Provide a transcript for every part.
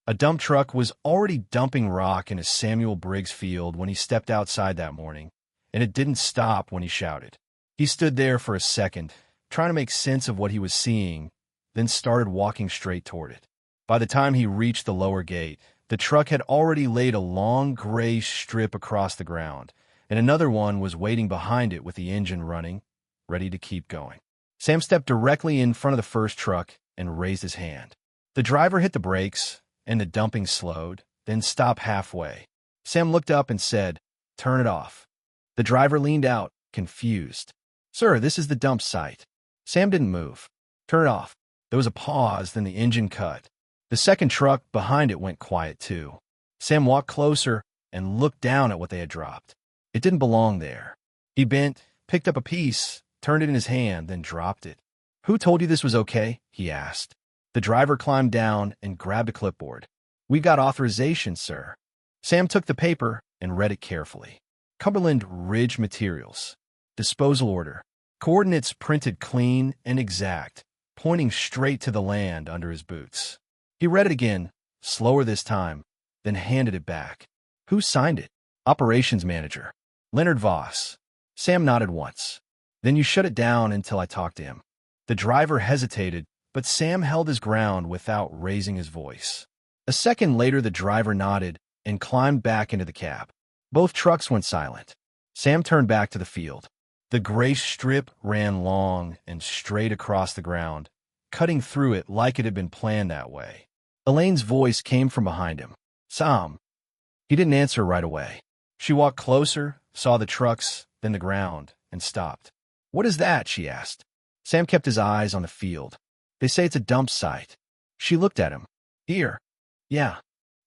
A dump truck was already dumping rock in a Samuel Briggs field when he stepped outside that morning, and it didn't stop when he shouted. He stood there for a second, trying to make sense of what he was seeing, then started walking straight toward it. By the time he reached the lower gate, the truck had already laid a long gray strip across the ground, and another one was waiting behind it with the engine running, ready to keep going. Sam stepped directly in front of the first truck and raised his hand. The driver hit the brakes, and the dumping slowed, then stopped halfway. Sam looked up and said, "Turn it off." The driver leaned out, confused. "Sir, this is the dump site." Sam didn't move. "Turn it off." There was a pause, then the engine cut. The second truck behind it went quiet too. Sam walked closer and looked down at what they had dropped. It didn't belong there. He bent, picked up a piece, turned it in his hand, then dropped it. "Who told you this was okay?" he asked. The driver climbed down and grabbed a clipboard. "We got authorization, sir." Sam took the paper and read it carefully. Cumberland Ridge Materials. Disposal order. Coordinates printed clean and exact, pointing straight to the land under his boots. He read it again, slower this time, then handed it back. "Who signed it?" "Operations manager. Leonard Voss." Sam nodded once. "Then you shut it down until I talk to him." The driver hesitated, but Sam held his ground without raising his voice. A second later, the driver nodded and climbed back into the cab. Both trucks went silent. Sam turned back to the field. The gray strip ran long and straight across the ground, cutting through it like it had been planned that way. Elaine's voice came from behind him. "Sam." He didn't answer right away. She walked closer, saw the trucks, then the ground, and stopped. "What is that?" she asked. Sam kept his eyes on the field. "They say it's a dump site." She looked at him. "Here." "Yeah.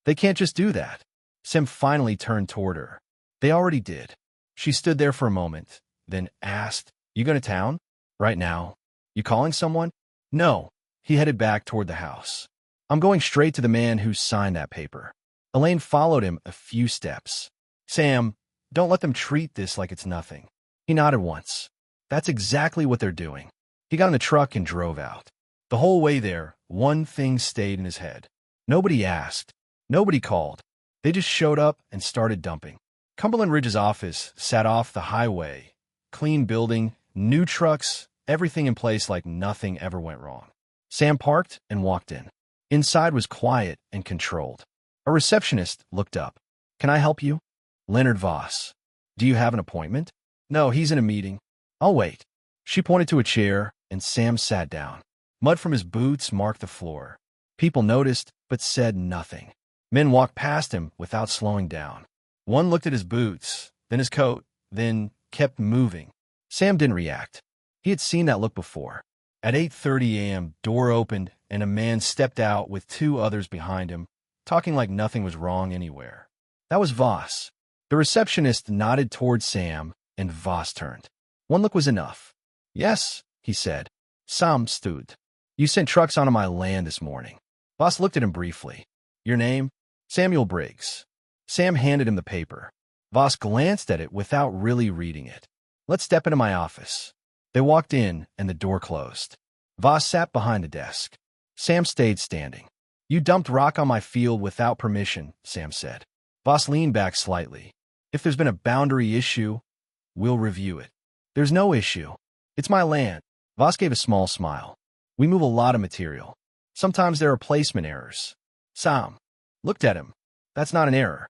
They can't just do that." Sam finally turned toward her. "They already did." She stood there for a moment, then asked, "You going to town? Right now? You calling someone?" "No." He headed back toward the house. "I'm going straight to the man who signed that paper." Elaine followed him a few steps. "Sam, don't let them treat this like it's nothing." He nodded once. "That's exactly what they're doing." He got in the truck and drove out. The whole way there, one thing stayed in his head. Nobody asked. Nobody called. They just showed up and started dumping. Cumberland Ridge's office sat off the highway. Clean building, new trucks, everything in place like nothing ever went wrong. Sam parked and walked in. Inside was quiet and controlled. A receptionist looked up. "Can I help you?" "Leonard Voss." "Do you have an appointment?" "No, he's in a meeting." "I'll wait." She pointed to a chair, and Sam sat down. Mud from his boots marked the floor. People noticed, but said nothing. Men walked past him without slowing down. One looked at his boots, then his coat, then kept moving. Sam didn't react. He had seen that look before. At 8:30 a.m., door opened, and a man stepped out with two others behind him, talking like nothing was wrong anywhere. That was Voss. The receptionist nodded toward Sam, and Voss turned. One look was enough. "Yes," he said. Sam stood. "You sent trucks onto my land this morning." Voss looked at him briefly. "Your name?" "Samuel Briggs." Sam handed him the paper. Voss glanced at it without really reading it. "Let's step into my office." They walked in, and the door closed. Voss sat behind the desk. Sam stayed standing. "You dumped rock on my field without permission," Sam said. Voss leaned back slightly. "If there's been a boundary issue, we'll review it." "There's no issue. It's my land." Voss gave a small smile. "We move a lot of material. Sometimes there are placement errors." Sam looked at him. "That's not an error."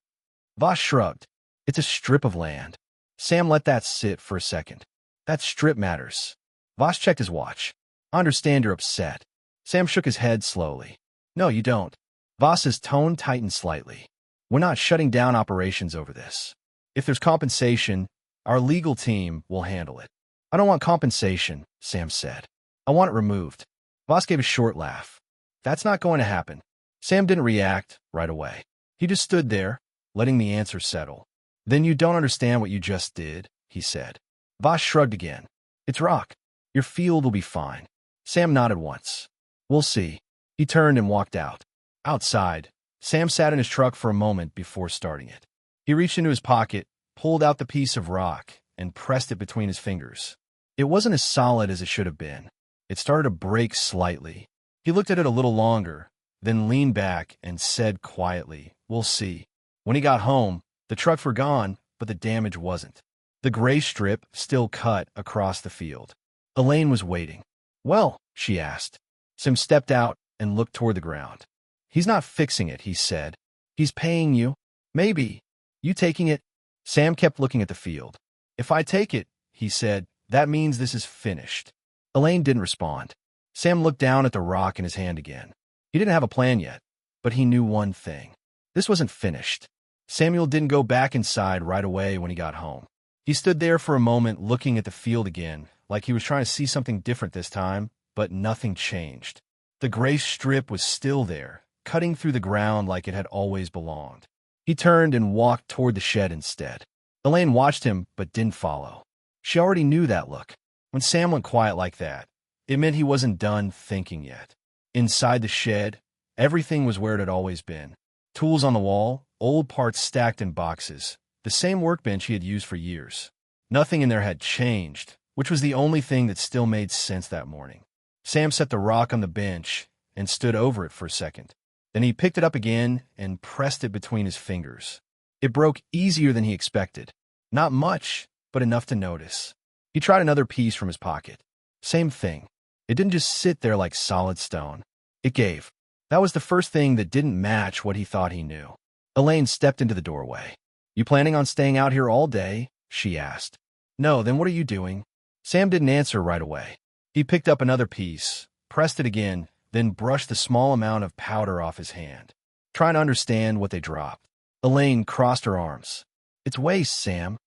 Voss shrugged. "It's a strip of land." Sam let that sit for a second. "That strip matters." Voss checked his watch. "I understand you're upset." Sam shook his head slowly. "No, you don't." Voss's tone tightened slightly. "We're not shutting down operations over this. If there's compensation, our legal team will handle it." "I don't want compensation," Sam said. "I want it removed." Voss gave a short laugh. "That's not going to happen." Sam didn't react right away. He just stood there, letting the answer settle. "Then you don't understand what you just did," he said. Voss shrugged again. "It's rock. Your field will be fine." Sam nodded once. "We'll see." He turned and walked out. Outside, Sam sat in his truck for a moment before starting it. He reached into his pocket, pulled out the piece of rock, and pressed it between his fingers. It wasn't as solid as it should have been. It started to break slightly. He looked at it a little longer, then leaned back and said quietly, "We'll see." When he got home, the trucks were gone, but the damage wasn't. The gray strip still cut across the field. Elaine was waiting. "Well?" she asked. Sam stepped out and looked toward the ground. "He's not fixing it," he said. "He's paying you." "Maybe. You taking it?" Sam kept looking at the field. "If I take it," he said, "that means this is finished." Elaine didn't respond. Sam looked down at the rock in his hand again. He didn't have a plan yet, but he knew one thing. This wasn't finished. Samuel didn't go back inside right away when he got home. He stood there for a moment looking at the field again, like he was trying to see something different this time, but nothing changed. The gray strip was still there, cutting through the ground like it had always belonged. He turned and walked toward the shed instead. Elaine watched him, but didn't follow. She already knew that look. When Sam went quiet like that, it meant he wasn't done thinking yet. Inside the shed, everything was where it had always been. Tools on the wall, old parts stacked in boxes, the same workbench he had used for years. Nothing in there had changed, which was the only thing that still made sense that morning. Sam set the rock on the bench and stood over it for a second. Then he picked it up again and pressed it between his fingers. It broke easier than he expected. Not much, but enough to notice. He tried another piece from his pocket. Same thing. It didn't just sit there like solid stone. It gave. That was the first thing that didn't match what he thought he knew. Elaine stepped into the doorway. "You planning on staying out here all day?" she asked. "No, then what are you doing?" Sam didn't answer right away. He picked up another piece, pressed it again, then brushed the small amount of powder off his hand, trying to understand what they dropped. Elaine crossed her arms. "It's waste, Sam."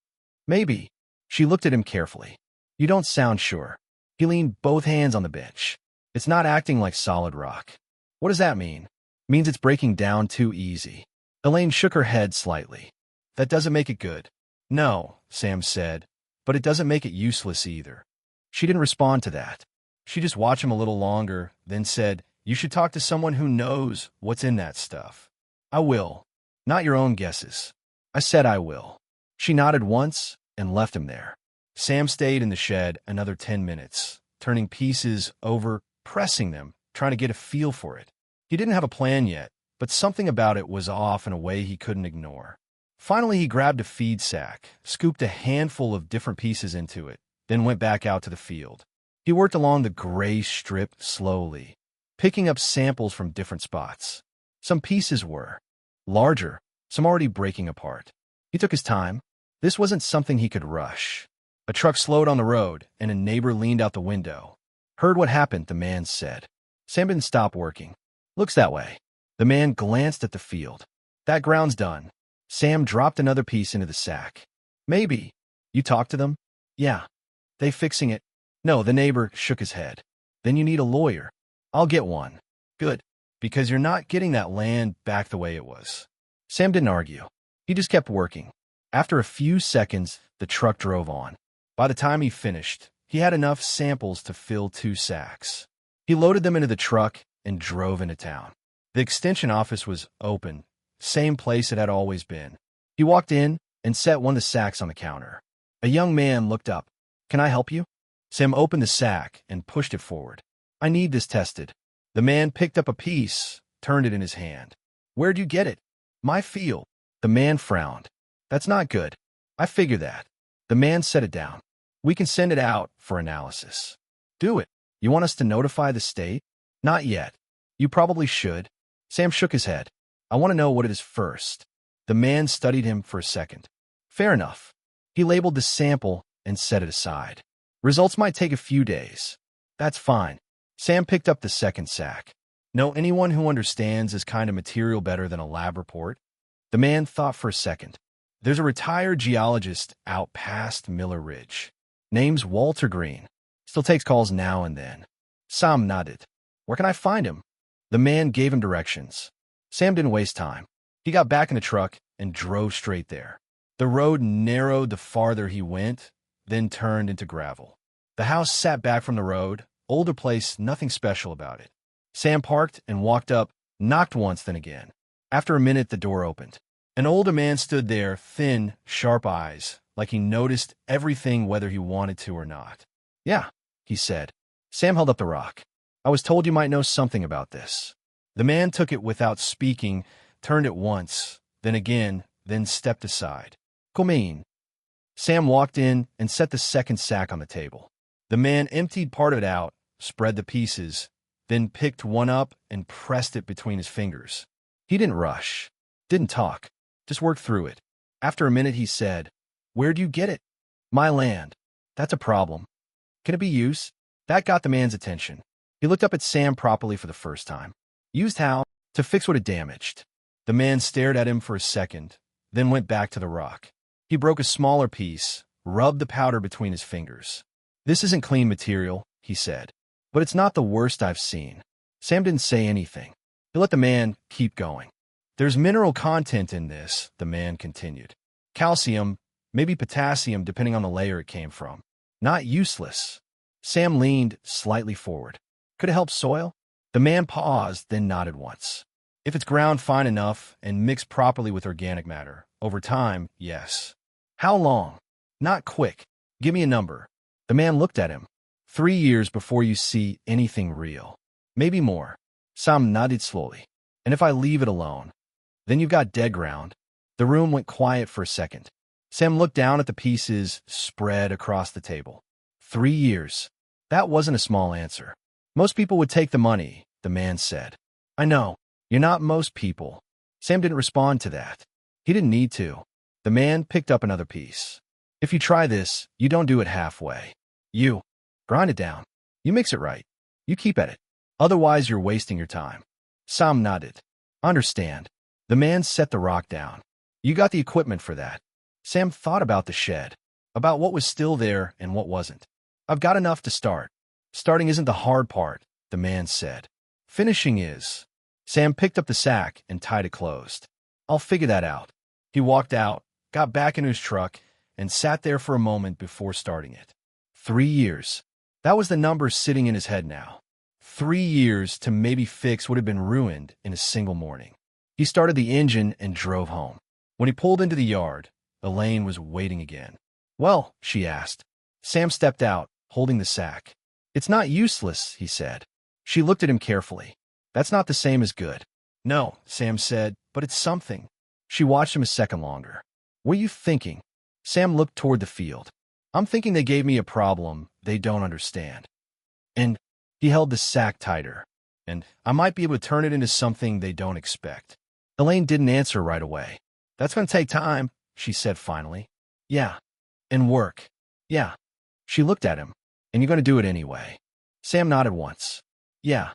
"Maybe." She looked at him carefully. "You don't sound sure." He leaned both hands on the bench. "It's not acting like solid rock." "What does that mean?" "Means it's breaking down too easy." Elaine shook her head slightly. "That doesn't make it good." "No," Sam said, "but it doesn't make it useless either." She didn't respond to that. She just watched him a little longer, then said, "You should talk to someone who knows what's in that stuff." "I will. Not your own guesses." "I said I will." She nodded once and left him there. Sam stayed in the shed another 10 minutes, turning pieces over, pressing them, trying to get a feel for it. He didn't have a plan yet, but something about it was off in a way he couldn't ignore. Finally, he grabbed a feed sack, scooped a handful of different pieces into it, then went back out to the field. He worked along the gray strip slowly, picking up samples from different spots. Some pieces were larger, some already breaking apart. He took his time. This wasn't something he could rush. A truck slowed on the road, and a neighbor leaned out the window. "Heard what happened," the man said. Sam didn't stop working. "Looks that way." The man glanced at the field. "That ground's done." Sam dropped another piece into the sack. "Maybe." "You talked to them?" "Yeah." "They fixing it?" "No," the neighbor shook his head. "Then you need a lawyer." "I'll get one." "Good, because you're not getting that land back the way it was." Sam didn't argue. He just kept working. After a few seconds, the truck drove on. By the time he finished, he had enough samples to fill 2 sacks. He loaded them into the truck and drove into town. The extension office was open, same place it had always been. He walked in and set one of the sacks on the counter. A young man looked up. "Can I help you?" Sam opened the sack and pushed it forward. "I need this tested." The man picked up a piece, turned it in his hand. "Where'd you get it?" "My field." The man frowned. "That's not good." "I figure that." The man set it down. "We can send it out for analysis." "Do it. You want us to notify the state?" "Not yet." "You probably should." Sam shook his head. "I want to know what it is first." The man studied him for a second. "Fair enough." He labeled the sample and set it aside. "Results might take a few days." "That's fine." Sam picked up the second sack. "Know anyone who understands this kind of material better than a lab report?" The man thought for a second. "There's a retired geologist out past Miller Ridge. Name's Walter Green. Still takes calls now and then." Sam nodded. "Where can I find him?" The man gave him directions. Sam didn't waste time. He got back in the truck and drove straight there. The road narrowed the farther he went, then turned into gravel. The house sat back from the road, older place, nothing special about it. Sam parked and walked up, knocked once, then again. After a minute, the door opened. An older man stood there, thin, sharp eyes, like he noticed everything whether he wanted to or not. "Yeah," he said. Sam held up the rock. "I was told you might know something about this." The man took it without speaking, turned it once, then again, then stepped aside. Come. Sam walked in and set the second sack on the table. The man emptied part of it out, spread the pieces, then picked one up and pressed it between his fingers. He didn't rush, didn't talk, just worked through it. After a minute, he said, "Where'd you get it?" "My land." "That's a problem. Can it be used?" That got the man's attention. He looked up at Sam properly for the first time. "Used how?" "To fix what it damaged." The man stared at him for a second, then went back to the rock. He broke a smaller piece, rubbed the powder between his fingers. "This isn't clean material," he said, "but it's not the worst I've seen." Sam didn't say anything. He let the man keep going. "There's mineral content in this," the man continued. "Calcium, maybe potassium, depending on the layer it came from. Not useless." Sam leaned slightly forward. "Could it help soil?" The man paused, then nodded once. "If it's ground fine enough and mixed properly with organic matter, over time, yes." "How long?" "Not quick. Give me a number." The man looked at him. 3 years before you see anything real. Maybe more." Sam nodded slowly. "And if I leave it alone, then you've got dead ground." The room went quiet for a second. Sam looked down at the pieces spread across the table. 3 years. That wasn't a small answer. "Most people would take the money," the man said. "I know. You're not most people." Sam didn't respond to that. He didn't need to. The man picked up another piece. "If you try this, you don't do it halfway. You grind it down. You mix it right. You keep at it. Otherwise, you're wasting your time." Sam nodded. "Understand." The man set the rock down. "You got the equipment for that." Sam thought about the shed, about what was still there and what wasn't. "I've got enough to start." "Starting isn't the hard part," the man said. "Finishing is." Sam picked up the sack and tied it closed. "I'll figure that out." He walked out, got back into his truck, and sat there for a moment before starting it. 3 years. That was the number sitting in his head now. 3 years to maybe fix what had been ruined in a single morning. He started the engine and drove home. When he pulled into the yard, Elaine was waiting again. "Well?" she asked. Sam stepped out, holding the sack. "It's not useless," he said. She looked at him carefully. "That's not the same as good." "No," Sam said, "but it's something." She watched him a second longer. "What are you thinking?" Sam looked toward the field. "I'm thinking they gave me a problem they don't understand." And he held the sack tighter. "And I might be able to turn it into something they don't expect." Elaine didn't answer right away. "That's going to take time," she said finally. "Yeah." "And work." "Yeah." She looked at him. "And you're going to do it anyway." Sam nodded once. "Yeah."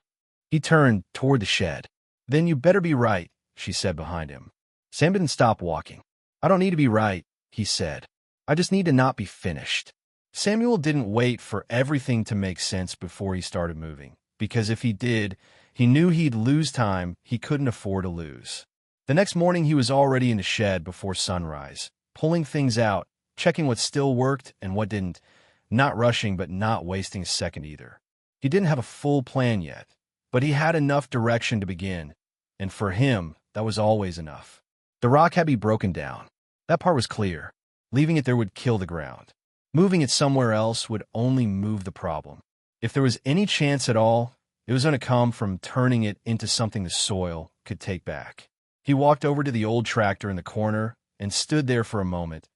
He turned toward the shed. "Then you better be right," she said behind him. Sam didn't stop walking. "I don't need to be right," he said. "I just need to not be finished." Samuel didn't wait for everything to make sense before he started moving, because if he did, he knew he'd lose time he couldn't afford to lose. The next morning he was already in the shed before sunrise, pulling things out, checking what still worked and what didn't, not rushing but not wasting a second either. He didn't have a full plan yet, but he had enough direction to begin, and for him, that was always enough. The rock had to be broken down. That part was clear. Leaving it there would kill the ground. Moving it somewhere else would only move the problem. If there was any chance at all, it was going to come from turning it into something the soil could take back. He walked over to the old tractor in the corner and stood there for a moment,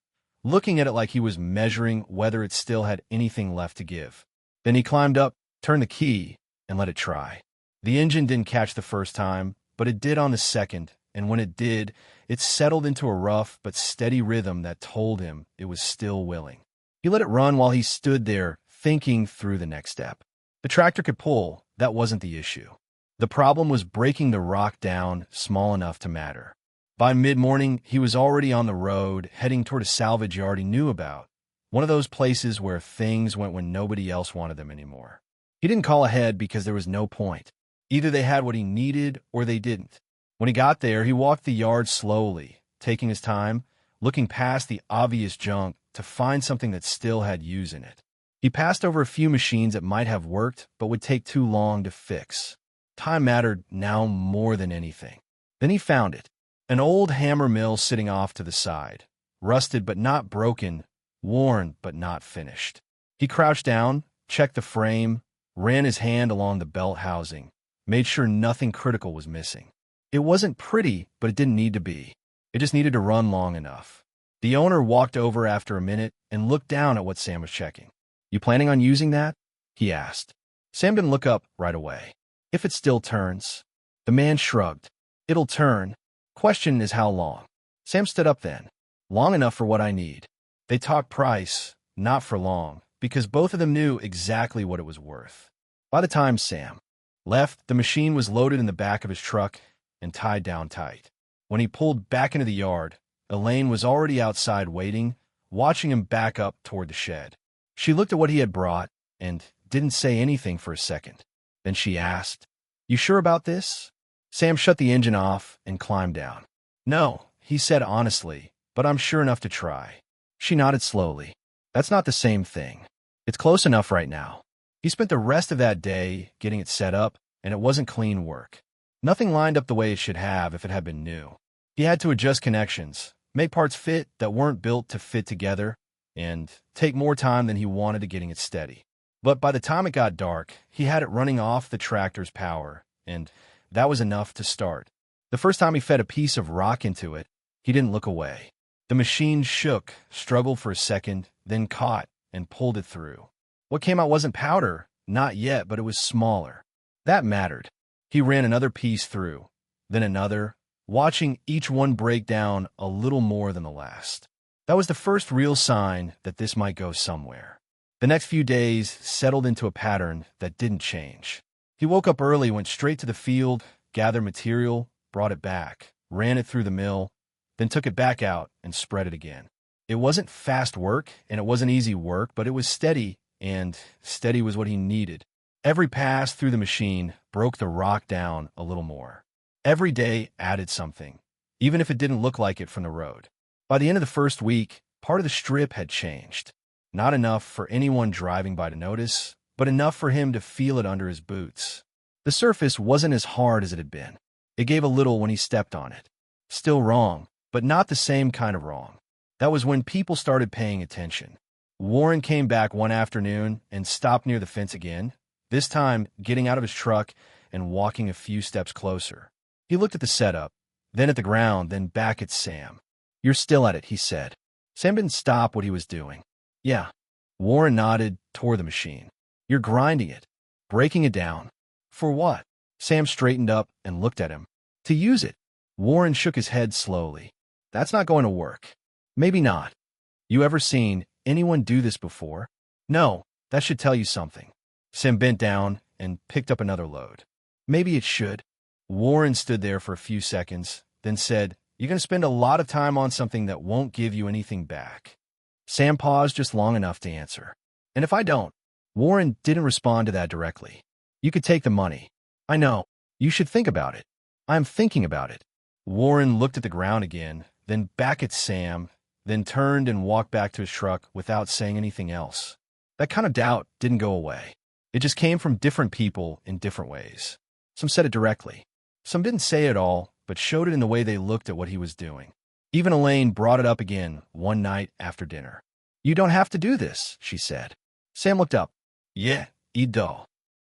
looking at it like he was measuring whether it still had anything left to give. Then he climbed up, turned the key, and let it try. The engine didn't catch the first time, but it did on the second, and when it did, it settled into a rough but steady rhythm that told him it was still willing. He let it run while he stood there, thinking through the next step. The tractor could pull, that wasn't the issue. The problem was breaking the rock down small enough to matter. By mid-morning, he was already on the road, heading toward a salvage yard he knew about, one of those places where things went when nobody else wanted them anymore. He didn't call ahead because there was no point. Either they had what he needed or they didn't. When he got there, he walked the yard slowly, taking his time, looking past the obvious junk to find something that still had use in it. He passed over a few machines that might have worked but would take too long to fix. Time mattered now more than anything. Then he found it. An old hammer mill sitting off to the side. Rusted but not broken, worn but not finished. He crouched down, checked the frame, ran his hand along the belt housing, made sure nothing critical was missing. It wasn't pretty, but it didn't need to be. It just needed to run long enough. The owner walked over after a minute and looked down at what Sam was checking. "You planning on using that?" he asked. Sam didn't look up right away. "If it still turns." The man shrugged. "It'll turn. Question is how long." Sam stood up then. "Long enough for what I need." They talked price, not for long, because both of them knew exactly what it was worth. By the time Sam left, the machine was loaded in the back of his truck and tied down tight. When he pulled back into the yard, Elaine was already outside waiting, watching him back up toward the shed. She looked at what he had brought and didn't say anything for a second. Then she asked, "You sure about this?" Sam shut the engine off and climbed down. "No," he said honestly, "but I'm sure enough to try." She nodded slowly. "That's not the same thing. It's close enough right now." He spent the rest of that day getting it set up, and it wasn't clean work. Nothing lined up the way it should have if it had been new. He had to adjust connections, make parts fit that weren't built to fit together, and take more time than he wanted to getting it steady. But by the time it got dark, he had it running off the tractor's power, and that was enough to start. The first time he fed a piece of rock into it, he didn't look away. The machine shook, struggled for a second, then caught and pulled it through. What came out wasn't powder, not yet, but it was smaller. That mattered. He ran another piece through, then another, watching each one break down a little more than the last. That was the first real sign that this might go somewhere. The next few days settled into a pattern that didn't change. He woke up early, went straight to the field, gathered material, brought it back, ran it through the mill, then took it back out and spread it again. It wasn't fast work, and it wasn't easy work, but it was steady, and steady was what he needed. Every pass through the machine broke the rock down a little more. Every day added something, even if it didn't look like it from the road. By the end of the first week, part of the strip had changed. Not enough for anyone driving by to notice, but enough for him to feel it under his boots. The surface wasn't as hard as it had been. It gave a little when he stepped on it. Still wrong, but not the same kind of wrong. That was when people started paying attention. Warren came back one afternoon and stopped near the fence again, this time getting out of his truck and walking a few steps closer. He looked at the setup, then at the ground, then back at Sam. "You're still at it," he said. Sam didn't stop what he was doing. "Yeah." Warren nodded toward the machine. "You're grinding it, breaking it down." "For what?" Sam straightened up and looked at him. "To use it." Warren shook his head slowly. "That's not going to work." "Maybe not. You ever seen anyone do this before?" "No, that should tell you something." Sam bent down and picked up another load. "Maybe it should." Warren stood there for a few seconds, then said, "You're going to spend a lot of time on something that won't give you anything back." Sam paused just long enough to answer. "And if I don't?" Warren didn't respond to that directly. "You could take the money." "I know. You should think about it." "I'm thinking about it." Warren looked at the ground again, then back at Sam, then turned and walked back to his truck without saying anything else. That kind of doubt didn't go away. It just came from different people in different ways. Some said it directly. Some didn't say it all, but showed it in the way they looked at what he was doing. Even Elaine brought it up again one night after dinner. "You don't have to do this," she said. Sam looked up. "Yeah, I do."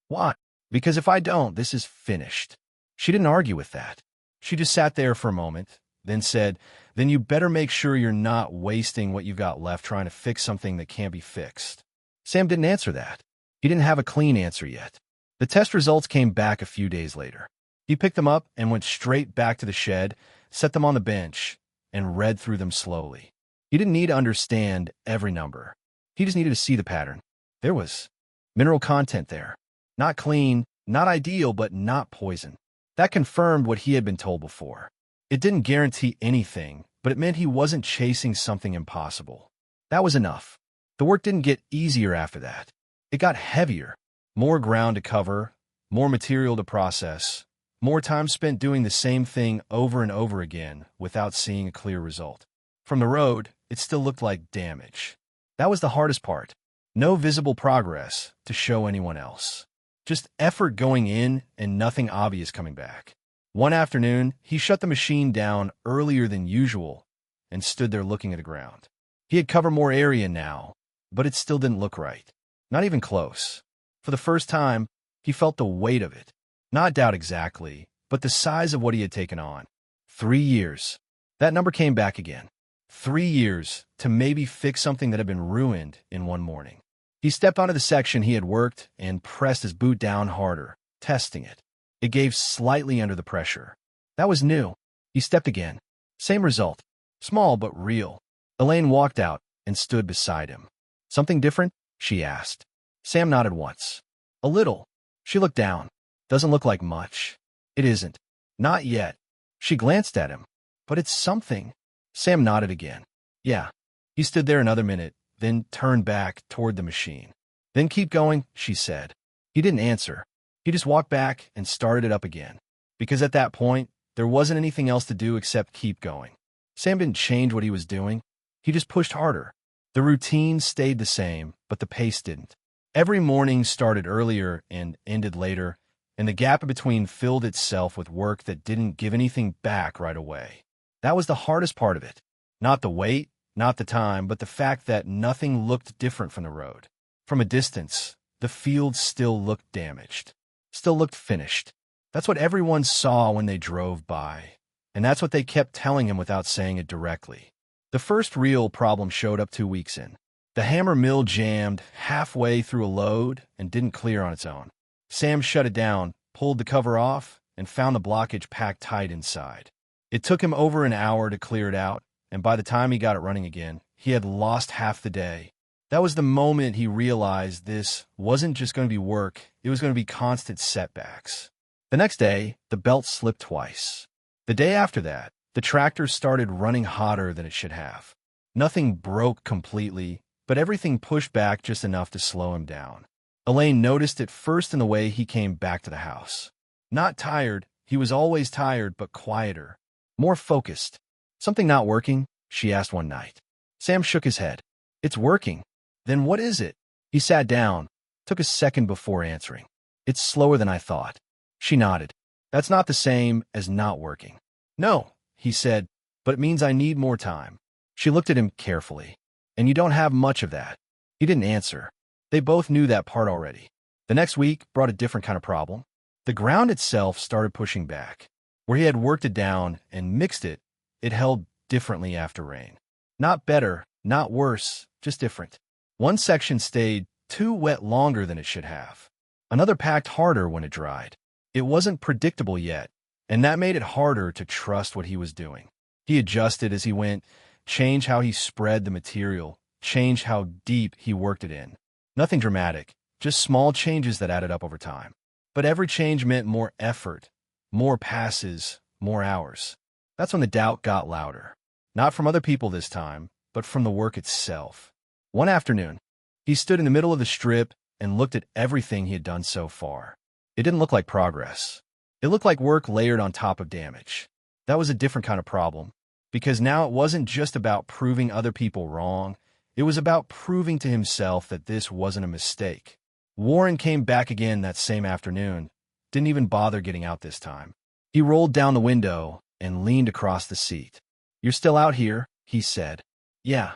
"What?" "Because if I don't, this is finished." She didn't argue with that. She just sat there for a moment, then said, "Then you better make sure you're not wasting what you've got left trying to fix something that can't be fixed." Sam didn't answer that. He didn't have a clean answer yet. The test results came back a few days later. He picked them up and went straight back to the shed, set them on the bench, and read through them slowly. He didn't need to understand every number. He just needed to see the pattern. There was mineral content there. Not clean, not ideal, but not poison. That confirmed what he had been told before. It didn't guarantee anything, but it meant he wasn't chasing something impossible. That was enough. The work didn't get easier after that. It got heavier. More ground to cover, more material to process, more time spent doing the same thing over and over again without seeing a clear result. From the road, it still looked like damage. That was the hardest part. No visible progress to show anyone else. Just effort going in and nothing obvious coming back. One afternoon, he shut the machine down earlier than usual and stood there looking at the ground. He had covered more area now, but it still didn't look right. Not even close. For the first time, he felt the weight of it. Not doubt exactly, but the size of what he had taken on. 3 years. That number came back again. 3 years to maybe fix something that had been ruined in one morning. He stepped onto the section he had worked and pressed his boot down harder, testing it. It gave slightly under the pressure. That was new. He stepped again. Same result. Small but real. Elaine walked out and stood beside him. Something different? She asked. Sam nodded once. A little. She looked down. Doesn't look like much. It isn't. Not yet. She glanced at him. But it's something. Sam nodded again. Yeah. He stood there another minute, then turned back toward the machine. Then keep going, she said. He didn't answer. He just walked back and started it up again. Because at that point, there wasn't anything else to do except keep going. Sam didn't change what he was doing. He just pushed harder. The routine stayed the same, but the pace didn't. Every morning started earlier and ended later, and the gap in between filled itself with work that didn't give anything back right away. That was the hardest part of it. Not the wait, not the time, but the fact that nothing looked different from the road. From a distance, the field still looked damaged. Still looked finished. That's what everyone saw when they drove by. And that's what they kept telling him without saying it directly. The first real problem showed up 2 weeks in. The hammer mill jammed halfway through a load and didn't clear on its own. Sam shut it down, pulled the cover off, and found the blockage packed tight inside. It took him over an hour to clear it out, and by the time he got it running again, he had lost half the day. That was the moment he realized this wasn't just going to be work, it was going to be constant setbacks. The next day, the belt slipped twice. The day after that, the tractor started running hotter than it should have. Nothing broke completely, but everything pushed back just enough to slow him down. Elaine noticed it first in the way he came back to the house. Not tired, he was always tired, but quieter. More focused. Something not working? She asked one night. Sam shook his head. It's working. Then what is it? He sat down, took a second before answering. It's slower than I thought. She nodded. That's not the same as not working. No, he said, but it means I need more time. She looked at him carefully. And you don't have much of that. He didn't answer. They both knew that part already. The next week brought a different kind of problem. The ground itself started pushing back. Where he had worked it down and mixed it, it held differently after rain. Not better, not worse, just different. One section stayed too wet longer than it should have. Another packed harder when it dried. It wasn't predictable yet, and that made it harder to trust what he was doing. He adjusted as he went, changed how he spread the material, changed how deep he worked it in. Nothing dramatic, just small changes that added up over time. But every change meant more effort, more passes, more hours. That's when the doubt got louder. Not from other people this time, but from the work itself. One afternoon, he stood in the middle of the strip and looked at everything he had done so far. It didn't look like progress. It looked like work layered on top of damage. That was a different kind of problem, because now it wasn't just about proving other people wrong. It was about proving to himself that this wasn't a mistake. Warren came back again that same afternoon, didn't even bother getting out this time. He rolled down the window and leaned across the seat. You're still out here, he said. Yeah.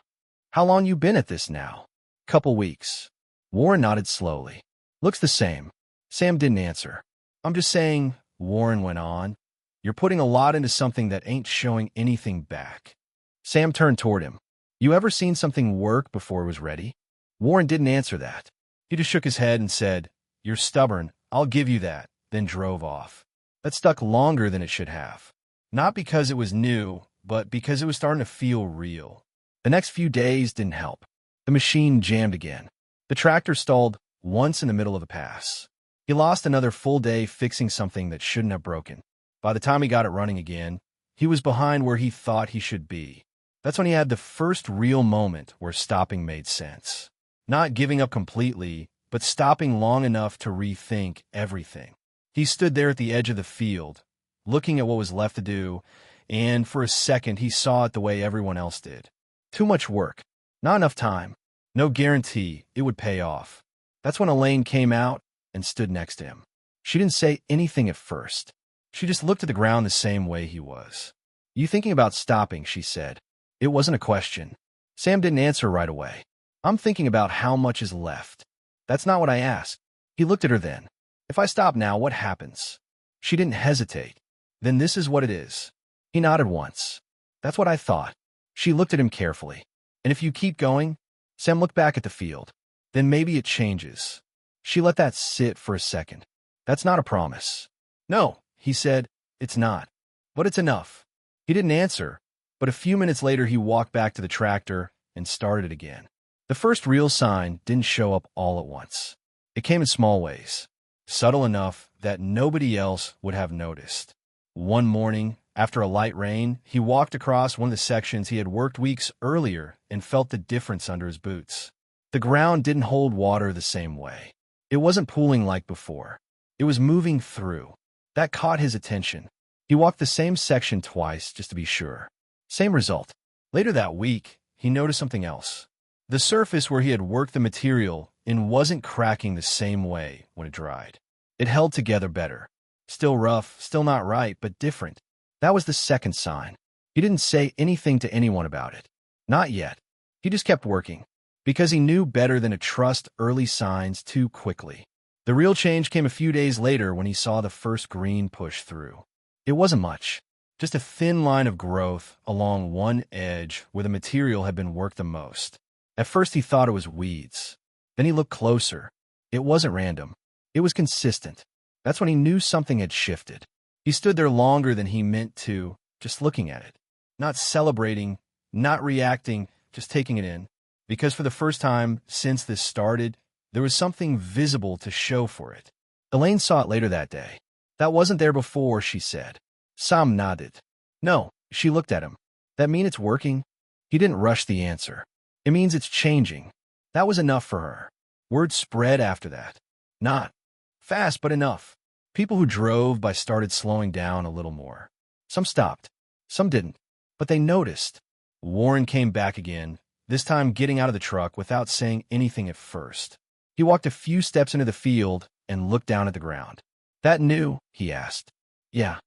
How long you been at this now? Couple weeks. Warren nodded slowly. Looks the same. Sam didn't answer. I'm just saying, Warren went on, you're putting a lot into something that ain't showing anything back. Sam turned toward him. You ever seen something work before it was ready? Warren didn't answer that. He just shook his head and said, You're stubborn, I'll give you that, then drove off. That stuck longer than it should have. Not because it was new, but because it was starting to feel real. The next few days didn't help. The machine jammed again. The tractor stalled once in the middle of a pass. He lost another full day fixing something that shouldn't have broken. By the time he got it running again, he was behind where he thought he should be. That's when he had the first real moment where stopping made sense. Not giving up completely, but stopping long enough to rethink everything. He stood there at the edge of the field, looking at what was left to do, and for a second he saw it the way everyone else did. Too much work. Not enough time. No guarantee it would pay off. That's when Elaine came out and stood next to him. She didn't say anything at first. She just looked at the ground the same way he was. You thinking about stopping, she said. It wasn't a question. Sam didn't answer right away. I'm thinking about how much is left. That's not what I asked. He looked at her then. If I stop now, what happens? She didn't hesitate. Then this is what it is. He nodded once. That's what I thought. She looked at him carefully. And if you keep going, Sam looked back at the field. Then maybe it changes. She let that sit for a second. That's not a promise. No, he said, it's not. But it's enough. He didn't answer, but a few minutes later he walked back to the tractor and started again. The first real sign didn't show up all at once. It came in small ways, subtle enough that nobody else would have noticed. One morning, after a light rain, he walked across one of the sections he had worked weeks earlier and felt the difference under his boots. The ground didn't hold water the same way. It wasn't pooling like before. It was moving through. That caught his attention. He walked the same section twice just to be sure. Same result. Later that week, he noticed something else. The surface where he had worked the material in wasn't cracking the same way when it dried. It held together better. Still rough, still not right, but different. That was the second sign. He didn't say anything to anyone about it. Not yet. He just kept working. Because he knew better than to trust early signs too quickly. The real change came a few days later when he saw the first green push through. It wasn't much. Just a thin line of growth along one edge where the material had been worked the most. At first he thought it was weeds. Then he looked closer. It wasn't random. It was consistent. That's when he knew something had shifted. He stood there longer than he meant to, just looking at it. Not celebrating, not reacting, just taking it in. Because for the first time since this started, there was something visible to show for it. Elaine saw it later that day. That wasn't there before, she said. Sam nodded. No, she looked at him. That mean it's working? He didn't rush the answer. It means it's changing. That was enough for her. Word spread after that. Not fast, but enough. People who drove by started slowing down a little more. Some stopped. Some didn't. But they noticed. Warren came back again, this time getting out of the truck without saying anything at first. He walked a few steps into the field and looked down at the ground. That new? He asked. Yeah.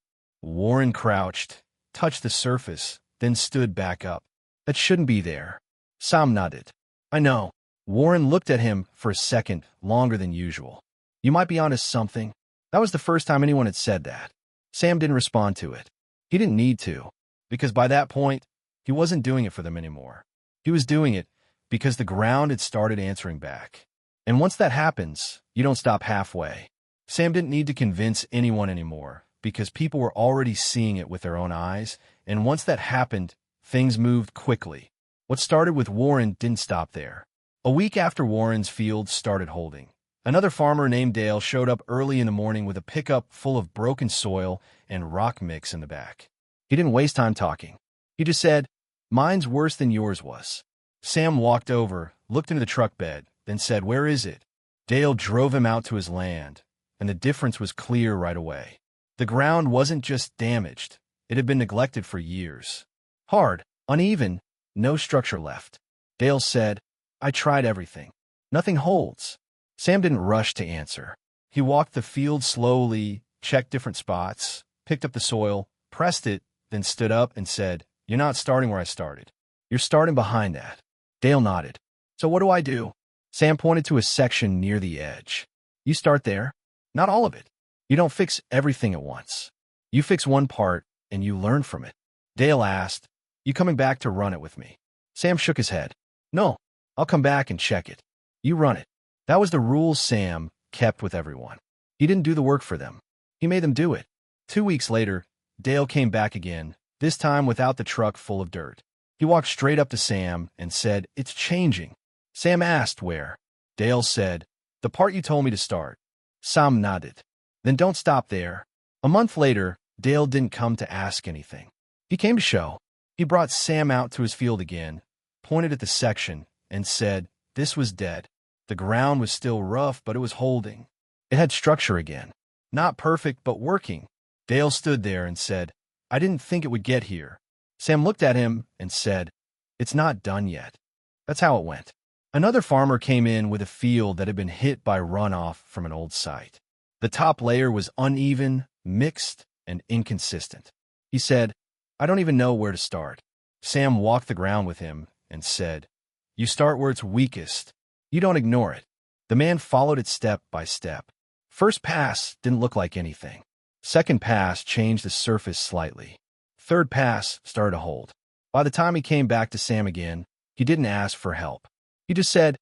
Warren crouched, touched the surface, then stood back up. That shouldn't be there. Sam nodded. I know. Warren looked at him for a second, longer than usual. You might be onto something. That was the first time anyone had said that. Sam didn't respond to it. He didn't need to, because by that point, he wasn't doing it for them anymore. He was doing it because the ground had started answering back. And once that happens, you don't stop halfway. Sam didn't need to convince anyone anymore, because people were already seeing it with their own eyes, and once that happened, things moved quickly. What started with Warren didn't stop there. A week after Warren's field started holding, another farmer named Dale showed up early in the morning with a pickup full of broken soil and rock mix in the back. He didn't waste time talking. He just said, "Mine's worse than yours was." Sam walked over, looked into the truck bed, then said, "Where is it?" Dale drove him out to his land, and the difference was clear right away. The ground wasn't just damaged. It had been neglected for years. Hard, uneven, no structure left. Dale said, "I tried everything. Nothing holds." Sam didn't rush to answer. He walked the field slowly, checked different spots, picked up the soil, pressed it, then stood up and said, "You're not starting where I started. You're starting behind that." Dale nodded. "So what do I do?" Sam pointed to a section near the edge. "You start there. Not all of it. You don't fix everything at once. You fix one part, and you learn from it." Dale asked, "You coming back to run it with me?" Sam shook his head. "No, I'll come back and check it. You run it." That was the rule Sam kept with everyone. He didn't do the work for them. He made them do it. 2 weeks later, Dale came back again, this time without the truck full of dirt. He walked straight up to Sam and said, "It's changing." Sam asked where. Dale said, "The part you told me to start." Sam nodded. "Then don't stop there." A month later, Dale didn't come to ask anything. He came to show. He brought Sam out to his field again, pointed at the section, and said, "This was dead." The ground was still rough, but it was holding. It had structure again. Not perfect, but working. Dale stood there and said, "I didn't think it would get here." Sam looked at him and said, "It's not done yet." That's how it went. Another farmer came in with a field that had been hit by runoff from an old site. The top layer was uneven, mixed, and inconsistent. He said, "I don't even know where to start." Sam walked the ground with him and said, "You start where it's weakest. You don't ignore it." The man followed it step by step. First pass didn't look like anything. Second pass changed the surface slightly. Third pass started to hold. By the time he came back to Sam again, he didn't ask for help. He just said,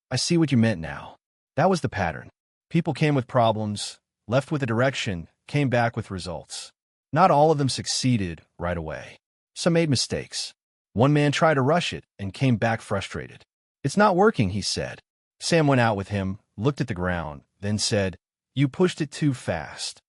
"I see what you meant now." That was the pattern. People came with problems, left with a direction, came back with results. Not all of them succeeded right away. Some made mistakes. One man tried to rush it and came back frustrated. "It's not working," he said. Sam went out with him, looked at the ground, then said, "You pushed it too fast."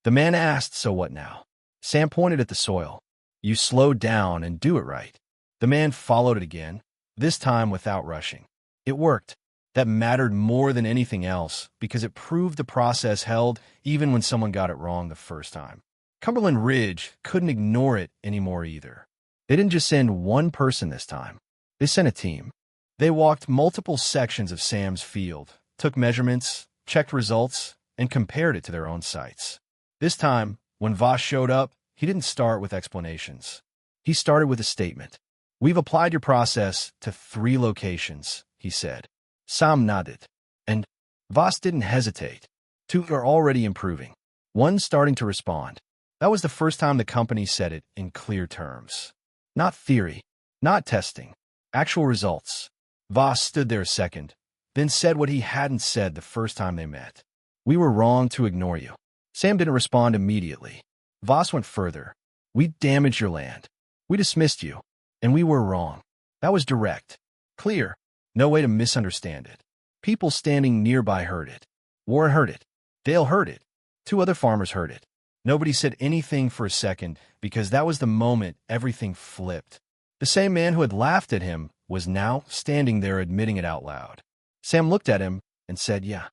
The man asked, "So what now?" Sam pointed at the soil. "You slow down and do it right." The man followed it again, this time without rushing. It worked. That mattered more than anything else because it proved the process held even when someone got it wrong the first time. Cumberland Ridge couldn't ignore it anymore either. They didn't just send one person this time. They sent a team. They walked multiple sections of Sam's field, took measurements, checked results, and compared it to their own sites. This time, when Voss showed up, he didn't start with explanations. He started with a statement. "We've applied your process to 3 locations," he said. Sam nodded. And Voss didn't hesitate. 2 are already improving. 1's starting to respond. That was the first time the company said it in clear terms. Not theory, not testing, actual results. Voss stood there a second, then said what he hadn't said the first time they met. "We were wrong to ignore you." Sam didn't respond immediately. Voss went further. "We damaged your land. We dismissed you. And we were wrong." That was direct. Clear. No way to misunderstand it. People standing nearby heard it. Warren heard it. Dale heard it. 2 other farmers heard it. Nobody said anything for a second because that was the moment everything flipped. The same man who had laughed at him was now standing there admitting it out loud. Sam looked at him and said, "Yeah."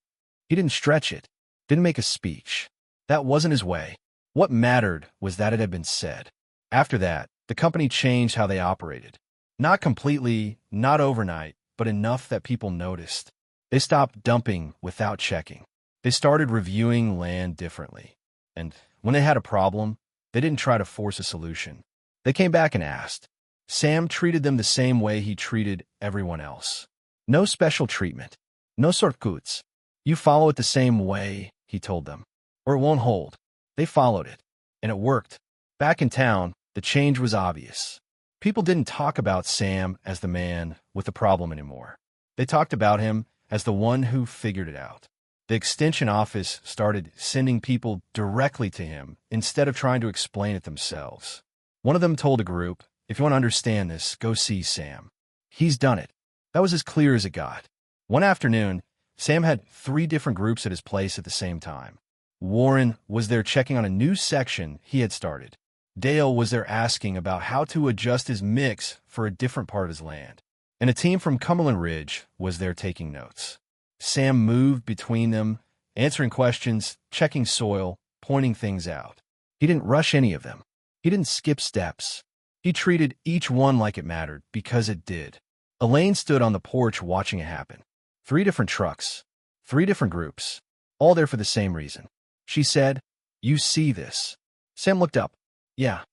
He didn't stretch it, didn't make a speech. That wasn't his way. What mattered was that it had been said. After that, the company changed how they operated. Not completely, not overnight, but enough that people noticed. They stopped dumping without checking. They started reviewing land differently. And when they had a problem, they didn't try to force a solution. They came back and asked. Sam treated them the same way he treated everyone else. No special treatment. No shortcuts. "You follow it the same way," he told them, "or it won't hold." They followed it, and it worked. Back in town, the change was obvious. People didn't talk about Sam as the man with the problem anymore. They talked about him as the one who figured it out. The extension office started sending people directly to him instead of trying to explain it themselves. One of them told a group, "If you want to understand this, go see Sam. He's done it." That was as clear as it got. One afternoon, Sam had 3 different groups at his place at the same time. Warren was there checking on a new section he had started. Dale was there asking about how to adjust his mix for a different part of his land. And a team from Cumberland Ridge was there taking notes. Sam moved between them, answering questions, checking soil, pointing things out. He didn't rush any of them. He didn't skip steps. He treated each one like it mattered, because it did. Elaine stood on the porch watching it happen. 3 different trucks, 3 different groups, all there for the same reason. She said, "You see this." Sam looked up. "Yeah,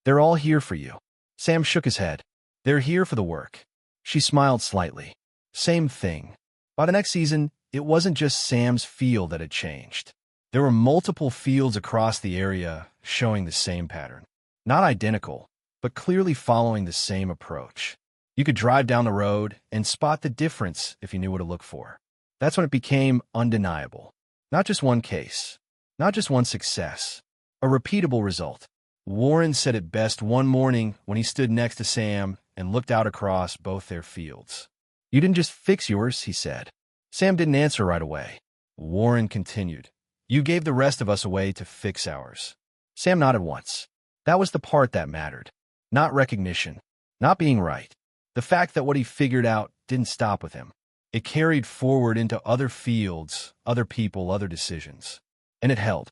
they're all here for you." Sam shook his head. "They're here for the work." She smiled slightly. Same thing. By the next season, it wasn't just Sam's field that had changed. There were multiple fields across the area showing the same pattern. Not identical, but clearly following the same approach. You could drive down the road and spot the difference if you knew what to look for. That's when it became undeniable. Not just one case, not just one success, a repeatable result. Warren said it best one morning when he stood next to Sam and looked out across both their fields. "You didn't just fix yours," he said. Sam didn't answer right away. Warren continued, "You gave the rest of us a way to fix ours." Sam nodded once. That was the part that mattered. Not recognition, not being right. The fact that what he figured out didn't stop with him. It carried forward into other fields, other people, other decisions. And it held.